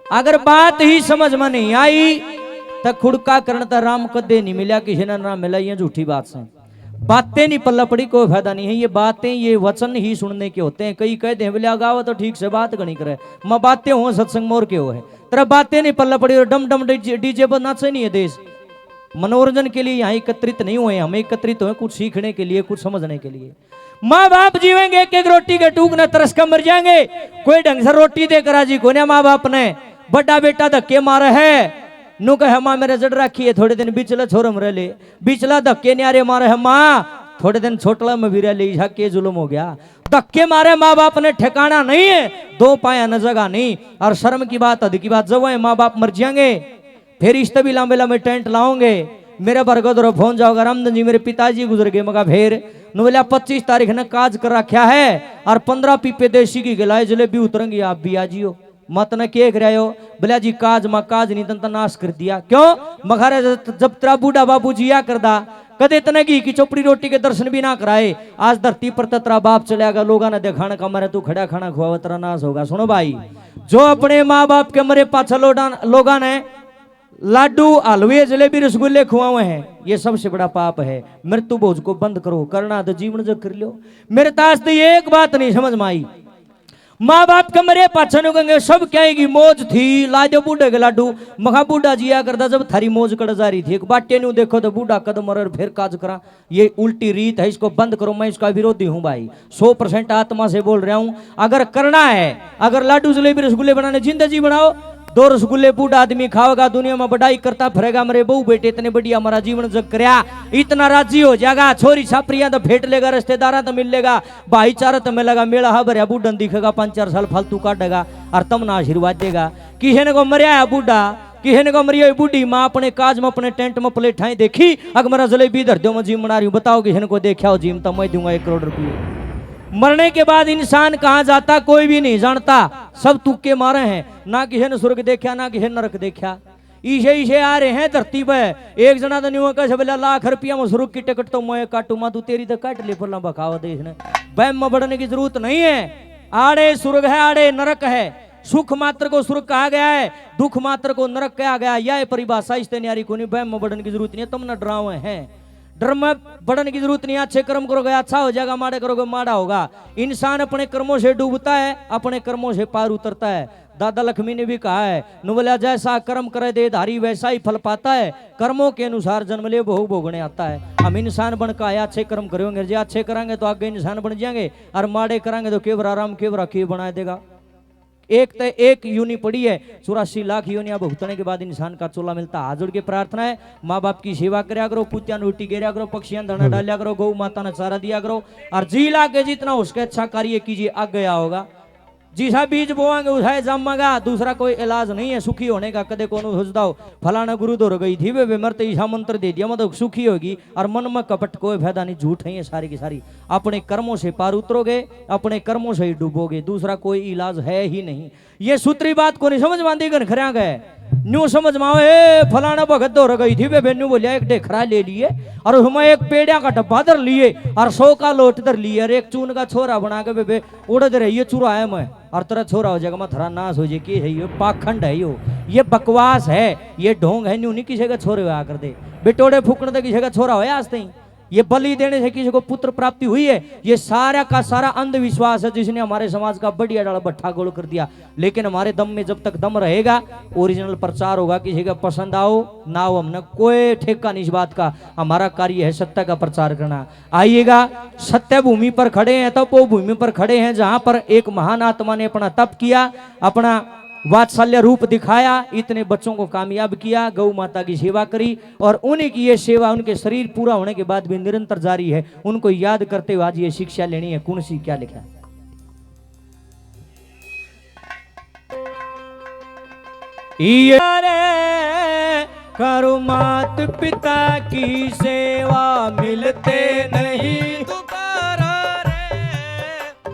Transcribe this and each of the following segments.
अगर बात ही समझ में नहीं आई तो खुड़का करना राम कदे नहीं मिला, किसी ने ना मिला, ये झूठी बात से बातें नहीं पल्ला पड़ी, कोई फायदा नहीं है। ये बातें ये वचन ही सुनने के होते हैं। कई कहते हैं बोले गावा तो ठीक से बात गणी करे, मैं बातें हो सत्संग मोर के हो है, तेरा बातें नहीं पल्ला पड़ी और डम डम डीजे पर नाचे नहीं है। देश मनोरंजन के लिए यहाँ एकत्रित नहीं हुए, हम एकत्रित हुए कुछ सीखने के लिए, कुछ समझने के लिए। माँ बाप जीवेंगे एक एक रोटी के टूक न तरस कर मर जाएंगे, कोई ढंग से रोटी दे करा जी को ने माँ बाप ने। बड़ा बेटा धक्के मारे है, नु कहे माँ मेरे जड़ रखी है, थोड़े दिन बिचला छोर मरे ले, बिचला धक्के न्यारे मारे है माँ, थोड़े दिन छोटला में भी रह ले, के जुलम हो गया। धक्के मारे माँ बाप ने ठिकाना नहीं है, दो पाया न जगह नहीं। और शर्म की बात अध की बात, जब माँ बाप मर जाएंगे फिर इस तभी लांबेला में टेंट लाओगे, मेरे बरगद और फोन जाओगा रामधन जी मेरे पिताजी गुजर गए, मगा फिर बोला 25 तारीख ने काज कर रखा है और 15 पीपे देसी की गिलाए जलेबी उतरेंगी, आप भी आ जियो। मत न के रहे हो बोला जी काज माँ काज नहीं तन नाश कर दिया, क्यों मखारे जब तेरा बूढ़ा बाबू जिया करदा कदे इतने घी की चोपड़ी रोटी के दर्शन भी ना कराए, आज धरती पर तेरा बाप चलेगा, लोगों ने देखाने का मरे तू खड़ा खाना खुआ तेरा नाश होगा। सुनो भाई, जो अपने माँ बाप के मरे पाछा लोगों ने लाडू हलवे जलेबी रसगुल्ले खुआए हैं, ये सबसे बड़ा पाप है। मृत्यु भोज को बंद करो, करना तो जीवन जो कर लो। मेरे ताज तो ये एक बात नहीं समझ में आई, माँ बाप के मरे पाछा कहेंगे सब कहेगी मौज थी ला दो बूढ़े के लाडू, मखा बूढ़ा जिया करता जब थारी मौज कड़ जा रही थी, एक बाटे न्यू देखो तो बूढ़ा कदम मर फिर काज करा, ये उल्टी रीत है, इसको बंद करो। मैं इसका विरोधी हूँ भाई, 100% आत्मा से बोल रहा हूँ। अगर करना है, अगर लाडू जलेबी रसगुल्ले बनाने जिंदगी बनाओ, 2 रसगुल्ले बूढ़ा आदमी खाओगा, दुनिया में बढ़ाई करता फिरेगा, मेरे बहू बेटे इतने बढ़िया हमारा जीवन जग करया, इतना राजी हो जाएगा। छोरी छापरिया तो फेंट लेगा, रिश्तेदारा तो मिल लेगा, भाईचारा तो मिलेगा, मेला हा भरिया बूढ़न दिखेगा, 5-4 साल फालतू काटेगा और तम ना आशीर्वाद देगा। किसी को मरिया है बूढ़ा, किसी को मरिया बूढ़ी माँ अपने काज में अपने टेंट में प्लेटाएं देखी, अगर मेरा जलेबी इधर दो मैं जिम बना रही हूँ, बताओ किसी को देखा हो जिम, तो मैं दूंगा 1 करोड़ रुपये। मरने के बाद इंसान कहाँ जाता कोई भी नहीं जानता, सब तुक्के मारे हैं, ना किसी ने स्वर्ग देखा ना किसी ने नरक देखा, इसे आ रहे हैं धरती पे। एक जना तो नहीं कैसे बोला लाख रुपया में स्वर्ग की टिकट तो मैं काटू, तू तेरी तो काट ले फला बखावा देश ने, बैम में बढ़ने की जरूरत नहीं है। आड़े स्वर्ग है आड़े नरक है, सुख मात्र को स्वर्ग कहा गया है, दुख मात्र को नरक कहा गया, यह परिभाषा इस तैयारी को नहीं, बैम में बढ़ने की जरूरत नहीं है, तुम न डराओ हैं, डर में बढ़ने की जरूरत नहीं। अच्छे कर्म करोगे अच्छा हो जाएगा, माड़े करोगे माड़ा होगा। इंसान अपने कर्मों से डूबता है, अपने कर्मों से पार उतरता है। दादा लक्ष्मी ने भी कहा है, बोला जैसा कर्म करे दे धारी वैसा ही फल पाता है, कर्मों के अनुसार जन्म ले भोग भोगने आता है। हम इंसान बन का अच्छे कर्म करेंगे, जो अच्छे करेंगे तो आगे इंसान बन जाएंगे, और माड़े करेंगे तो केवरा राम केवरा के बना देगा। एक यूनि पड़ी है, 84 लाख यूनिया भुगतने के बाद इंसान का चोला मिलता। हाथ जोड़ के प्रार्थना है, माँ बाप की सेवा करया करो, कुत्तियां रोटी गिरा करो, पक्षियां दाना डालिया करो, गौ माता ने चारा दिया करो, और जी लाके जितना उसके अच्छा कार्य कीजिए, आग गया होगा। जिसा बीज बोआंगे उठाए जमेगा, दूसरा कोई इलाज नहीं है सुखी होने का। कदे को सोचता हो फलाना गुरु दौड़ गई थी वे मरते ईसा मंत्र दे दिया मतलब सुखी होगी, और मन में कपट कोई फायदा नहीं, झूठ है ये सारी की सारी। अपने कर्मों से पार उतरोगे, अपने कर्मों से ही डूबोगे, दूसरा कोई इलाज है ही नहीं। ये सूत्री बात को नहीं समझ मानती गन खरिया गए न्यू समझ माओ, फलाना भगत दौड़ गई थी वे न्यू बोलिया एक ढेखरा ले लिए, और उसमें एक पेड़िया का डब्बा धर लिए, और 100 का लोट धर लिए, और एक चून का छोरा बना के वे उड़द रही है चूरा है मैं, और तेरा छोरा हो जाएगा मैं थरा नाश हो जाए। कि है ये पाखंड है, ये बकवास है, ये ढोंग है। न्यू नहीं किसी का छोरे हुआ कर दे, बेटोड़े फूकने तो किसी का छोरा हो आज तक, ये बलि देने से किसी को पुत्र प्राप्ति हुई है, ये सारा का सारा अंधविश्वास है जिसने हमारे समाज का बढ़िया डाला भट्ठा गोल कर दिया। लेकिन हमारे दम में जब तक दम रहेगा ओरिजिनल प्रचार होगा, किसी का पसंद आओ ना हो, हमने कोई ठेका नहीं इस बात का, हमारा कार्य है सत्य का प्रचार करना। आइएगा, सत्य भूमि पर खड़े हैं, तब वो भूमि पर खड़े हैं जहां पर एक महान आत्मा ने अपना तप किया, अपना वात्सल्य रूप दिखाया, इतने बच्चों को कामयाब किया, गौ माता की सेवा करी, और उन्हीं की ये सेवा उनके शरीर पूरा होने के बाद भी निरंतर जारी है। उनको याद करते हुए आज ये शिक्षा लेनी है। कौन सी क्या लिखा है? करो मात पिता की सेवा मिलते नहीं दोबारा रे,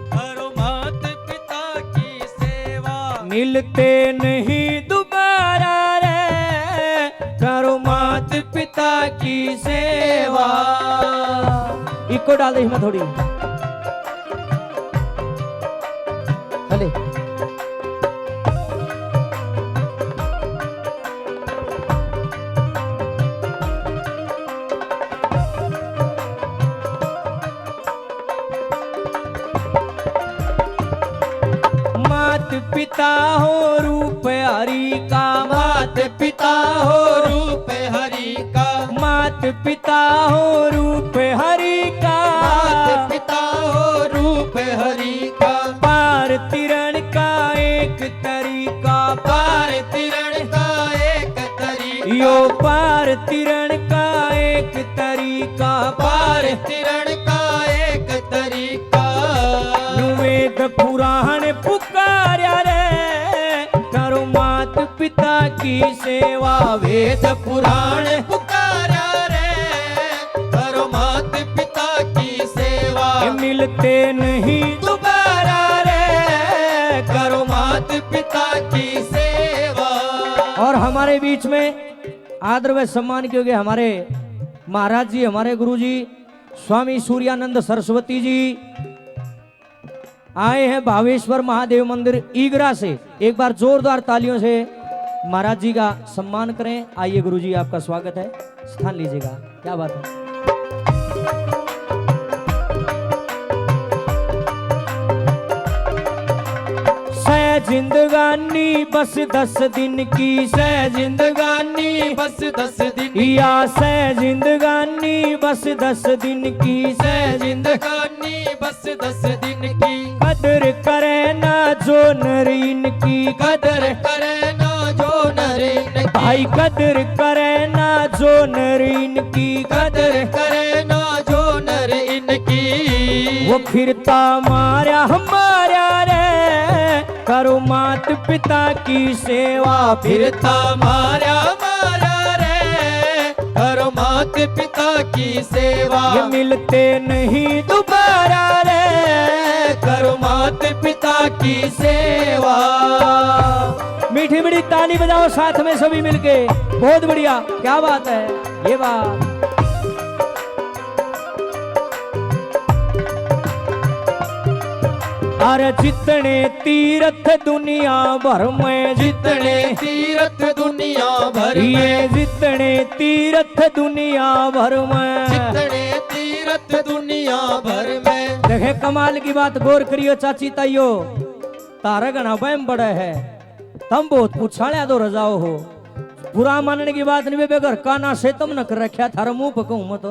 करो मात पिता की सेवा मिलते नहीं दोबारा रे, करो मात पिता की सेवा। इको डाल दे इसमें थोड़ी चले। पिता हो रूप हरि का, मात पिता हो रूप हरि का, मात पिता हो रूप हरि का, मात पिता हो रूप हरि का। पार तिरण का एक तरीका, पार तिरण का एक तरीका, यो पार तिरण का एक तरीका, पार तिरण का एक तरीका। वेद पुराण पुकार्या रे, करो मात पिता की सेवा। वेद पुराण पुकारा रे, करो मात पिता की सेवा। मिलते नहीं दोबारा रे, करो मात पिता की सेवा। और हमारे बीच में आदर व सम्मान किए हमारे महाराज जी, हमारे गुरु जी स्वामी सूर्यानंद सरस्वती जी आए हैं भावेश्वर महादेव मंदिर ईगरा से। एक बार जोरदार तालियों से महाराज जी का सम्मान करें। आइए गुरु जी, आपका स्वागत है, स्थान लीजिएगा। क्या बात है। जिंदगानी बस 10 दिन की, सह जिंदगानी बस 10 दिन, या सह जिंदगानी बस 10 दिन की, सह जिंदगानी बस 10 दिन की। कदर करे ना जो नरीन की, कदर करे ना जो नरीन की, भाई कदर करे ना जो नरीन की, कदर करे ना जो नरीन की। वो फिरता मारा हमारा रे, करो मात पिता की सेवा। फिरता मारा मारा रे, करो मात पिता की सेवा। ये मिलते नहीं दोबारा रे, करो मात पिता की सेवा। मीठी मीठी ताली बजाओ साथ में सभी मिलके, बहुत बढ़िया, क्या बात है ये बात। अरे जितने तीर्थ दुनिया भर में, जितने तीर्थ दुनिया भर ये में, जितने तीर्थ दुनिया भर में, जितने तीर्थ दुनिया भर में। देखे कमाल की बात, गौर करियो चाची ताइयो, तारा गणा बहम बड़ा है, तम बहुत पूछाया दो रजाओ हो। बुरा मानने की बात नहीं, बेगर काना से तुम न कर रखा थारा मुंह पकऊ मत।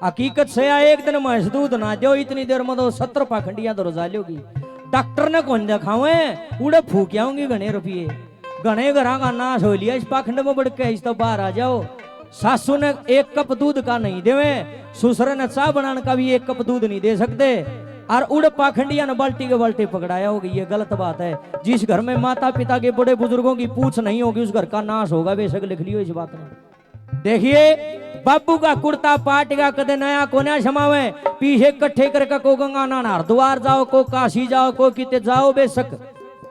हकीकत से एक दिन महस दूध ना दो, इतनी देर में तो 70 पाखंडियां तो रजा लोगी। डॉक्टर ने कौन दिखावे, उड़े फूक आऊंगी घने रुपये, घने घरा का नाश हो लिया, इस पाखंड में बढ़ के इस तो बाहर आ जाओ। सासू ने 1 कप दूध का नहीं देवे, ससुर ने चाय बनाने का भी 1 कप दूध नहीं दे सकते, और उड़ पाखंडिया ने बाल्टी के बाल्टी पकड़ाया होगी। ये गलत बात है। जिस घर में माता पिता के बड़े बुजुर्गों की पूछ नहीं होगी, उस घर का नाश होगा, बेशक लिख लियो इस बात में। देखिए बाबू का कुर्ता पाटेगा कदे नया कोना समावे, पीछे कट्ठे करके को गंगा नाना हरिद्वार जाओ, को काशी जाओ, को किते जाओ, बेशक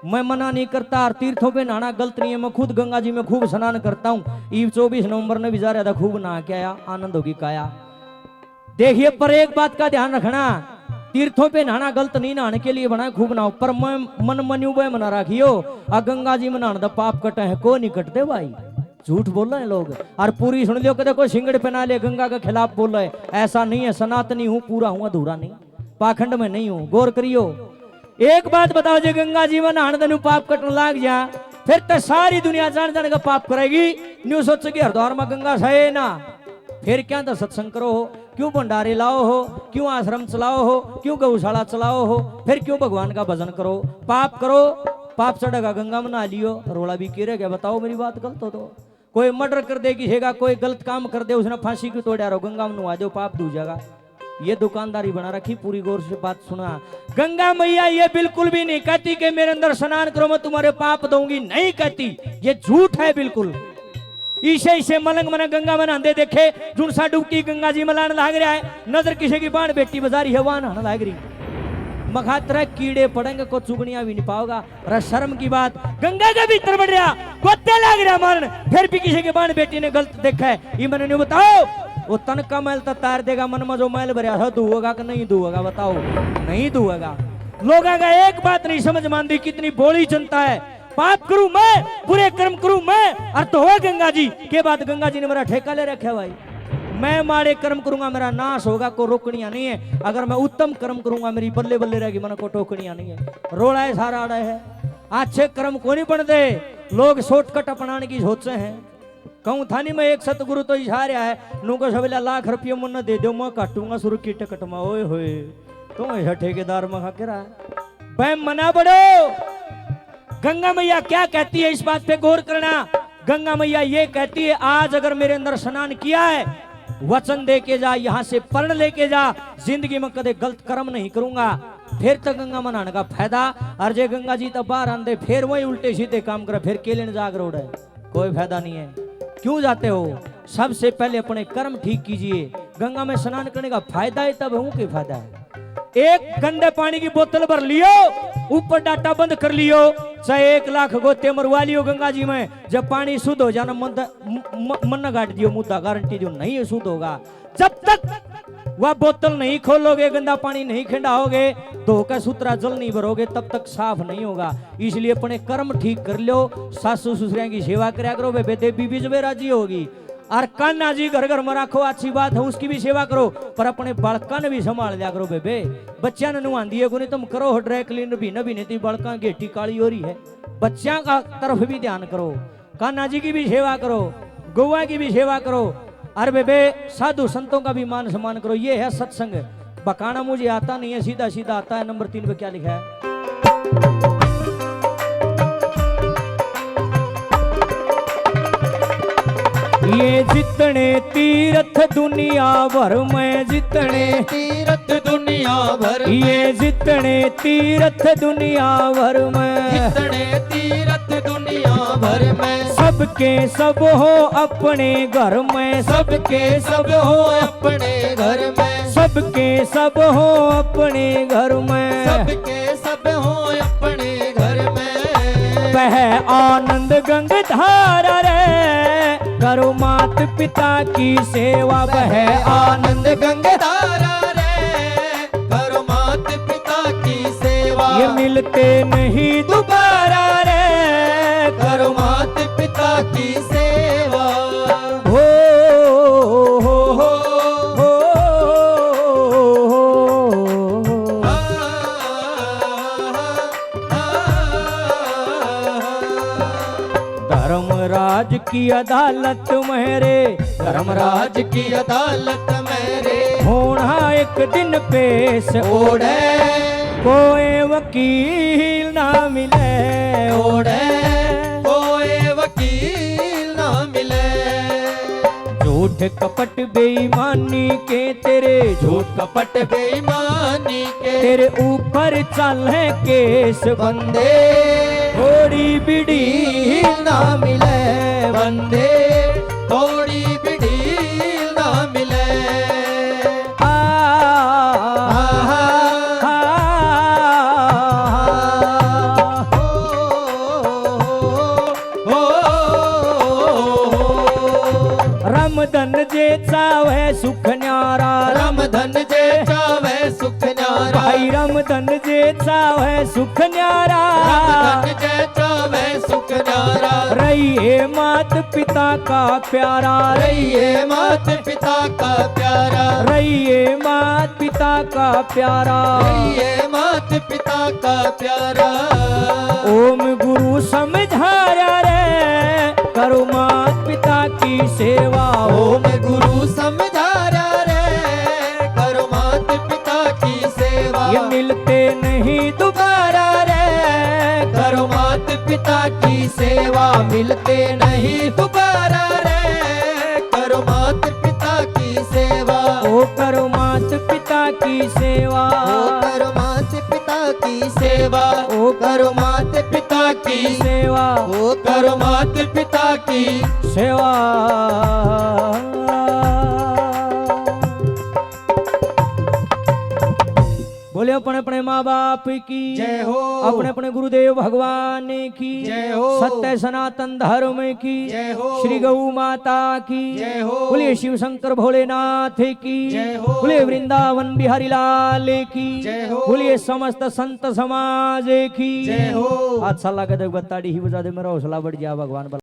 मैं मना नहीं करता। और तीर्थों पे नहाना गलत नहीं है, मैं खुद गंगा जी में खूब स्नान करता हूँ। ईद 24 नवंबर ने भी जा रहा था, खूब नहा के आया, आनंद होगी काया। देखिए पर एक बात का ध्यान रखना, तीर्थों पे नहाना गलत नहीं, नहाने के लिए बना खूब नहाओ, पर मन मनु मना रखियो। आ गंगा जी में नहाने पाप कटे है, को नहीं कटते भाई, झूठ बोल रहे हैं लोग। और पूरी सुन लियो, देखो सिंगड़ पहना ले, गंगा के खिलाफ बोल रहे, ऐसा नहीं है। सनातनी हूँ, पूरा हूँ, अधूरा नहीं, पाखंड में नहीं हूँ, गौर करियो। एक बात बताओ, जो गंगा जी में नहाने देनु पाप कटने लाग जा, फिर तो सारी दुनिया जान जाने का पाप करेगी। न्यू सोच के हरिद्वार में गंगा है ना, फिर क्या तो सत्संग करो हो, क्यों भंडारे लाओ हो, क्यों आश्रम चलाओ हो, क्यों गौशाला चलाओ हो, फिर क्यों भगवान का भजन करो। पाप करो, पाप चढ़ेगा, गंगा में नहा लियो, रोला भी की रह गया। बताओ मेरी बात गलत हो तो? कोई मर्डर कर दे किसी कोई गलत काम कर दे, उसने फांसी क्यों तोड़ा रहो, गंगा में नुआ दो, पाप धो जाएगा। ये दुकानदारी बना रखी, पूरी गौर से बात सुना। गंगा मैया ये बिल्कुल भी नहीं कहती कि मेरे अंदर स्नान करो मैं तुम्हारे पाप दूंगी, नहीं कहती, ये झूठ है बिल्कुल। इसे मलंग मन गंगा में नहाते देखे, जुन सा डुबकी गंगा जी में लाने लाग रहा है, नजर किसी की बाण बेटी बाजारी है वहां नहाने लाग रही, मखातर कीड़े पड़ेंगे को चुगनिया भी नहीं पाओगा। अरे शर्म की बात, गंगा के भीतर बढ़ रहा, गोते लाग रहा मरण, फिर भी किसी के बाण बेटी ने गलत देखा है, ये मैंने नहीं बताओ। वो तन का मैल तो तार देगा, मन में जो मैल भरा है धुएगा कि नहीं धुएगा, बताओ, नहीं धुएगा। लोगों का एक बात नहीं समझ मानती, कितनी बोली जनता है। पाप करूं मैं, बुरे कर्म करूं मैं, और तो हो गंगा जी के बाद गंगा जी ने मेरा ठेका ले रखा भाई। मैं माड़े कर्म करूंगा मेरा नाश होगा, को रोकनिया नहीं है। अगर मैं उत्तम कर्म करूंगा मेरी बल्ले बल्ले रहेगी, मन को टोकनिया नहीं है। रोड़ा है सारा आड़ा है, अच्छे कर्म को नहीं बनते, लोग शॉर्टकट अपनाने की सोचते हैं। कहूं था नहीं मैं एक सतगुरु तो इशारा है, नुको सवेला लाख रुपये मन दे दो, मैं काटूंगा शुरू की टिकट में। ओए होए तुम ऐसा ठेकेदार में खा के रहा है, मना बड़ो। गंगा मैया क्या कहती है, इस बात पे गौर करना। गंगा मैया ये कहती है, आज अगर मेरे अंदर स्नान किया है, वचन दे के जा, यहाँ से पर्ण लेके जा, जिंदगी में कदे गलत कर्म नहीं करूंगा, फिर तो गंगा मनाने का फायदा। और जे गंगा जी तो बाहर आंदे, फिर वही उल्टे सीधे काम करे, फिर केलन जाग रोड है, कोई फायदा नहीं है। क्यों जाते हो? सबसे पहले अपने कर्म ठीक कीजिए। गंगा में स्नान करने का फायदा है, तब हूं के फायदा है। एक गंदे पानी की बोतल भर लियो, ऊपर डाटा बंद कर लियो, चाहे 1 लाख गोते मरवा लियो गंगा जी में, जब पानी शुद्ध हो जाना मन गाट दियो, मुद्दा गारंटी दो नहीं शुद्ध होगा। जब तक वह बोतल नहीं खोलोगे, गंदा पानी नहीं खिंडाओगे, धोकर सूत्रा जल नहीं भरोगे, तब तक साफ नहीं होगा। इसलिए अपने कर्म ठीक कर लो, सासू ससुरिया की सेवा कराया करो, वे देवी बीज में राजी होगी। और कान्हा जी घर घर में रखो, अच्छी बात है, उसकी भी सेवा करो, पर अपने बालका ने भी संभाल लिया करो बेबे। बच्चा ने नुआ दिए को नहीं, तुम करो ड्राई क्लीनर भी न भी नहीं, बालका गेटी काली हो रही है, बच्चा का तरफ भी ध्यान करो, कान्हा जी की भी सेवा करो, गौवा की भी सेवा करो, अरे बेबे साधु संतों का भी मान सम्मान करो। ये है सत्संग। बकाना मुझे आता नहीं है, सीधा सीधा आता है। नंबर 3 पे क्या लिखा है? ये जितने तीर्थ दुनिया भर में, जितने तीर्थ दुनिया भर, ये जितने तीर्थ दुनिया भर में, जितने तीर्थ दुनिया भर में, सबके सब हो अपने घर में, सबके सब हो अपने घर में, सबके सब हो अपने घर में, सबके सब हो अपने घर में। वह आनंद गंग धारा रे, करो मात पिता की सेवा। वह आनंद गंगाधारा रे, करो मात पिता की सेवा। ये मिलते नहीं दोबारा रे, करो मात पिता की सेवा। हो हो हो हो धर्मराज की अदालत मेरे, धर्मराज की अदालत मेरे, होना एक दिन पेश ओढ़े कोई वकील ना मिले, ओढ़े कोई वकील ना मिले। झूठ कपट बेईमानी के तेरे, झूठ कपट बेईमानी के तेरे ऊपर चले केस बंदे, थोड़ी बिड़ी ना मिले बंदे, थोड़ी बिड़ी ना मिले। आ रामधन जे चावे सुख न्यारा, रामधन जे चावे सुख न्यारा, भाई रामधन जे चावे सुख न्यारा, रामधन जे चावे सुख न्यारा। रहिए मात पिता का प्यारा, रहिए मात पिता का प्यारा, रहिए मात पिता का प्यारा, रहिए मात पिता का प्यारा। ओम गुरु समझाया रे, करो मात पिता की सेवा। ओम गुरु समझाया रे, करो मात पिता की सेवा। ये मिलते नहीं दोबारा रे, करो मात पिता की सेवा। मिलते नहीं दोबारा रे, करो मात पिता की सेवा। ओ करो मात पिता की सेवा, ओ करो मात पिता की सेवा, ओ करो मात पिता की सेवा, ओ करो मात पिता की सेवा। बोले अपने अपने माँ बाप की जय हो, अपने अपने गुरुदेव भगवान की जय हो, सत्य सनातन धर्म की जय हो, श्री गौ माता की जय हो, बोले शिव शंकर भोलेनाथ की जय हो, बोले वृंदावन बिहारी लाल की जय हो, बोले समस्त संत समाज की जय हो। अच्छा लगा तो बताड़ी ही बजा दे, मेरा हौसला बढ़ गया भगवान।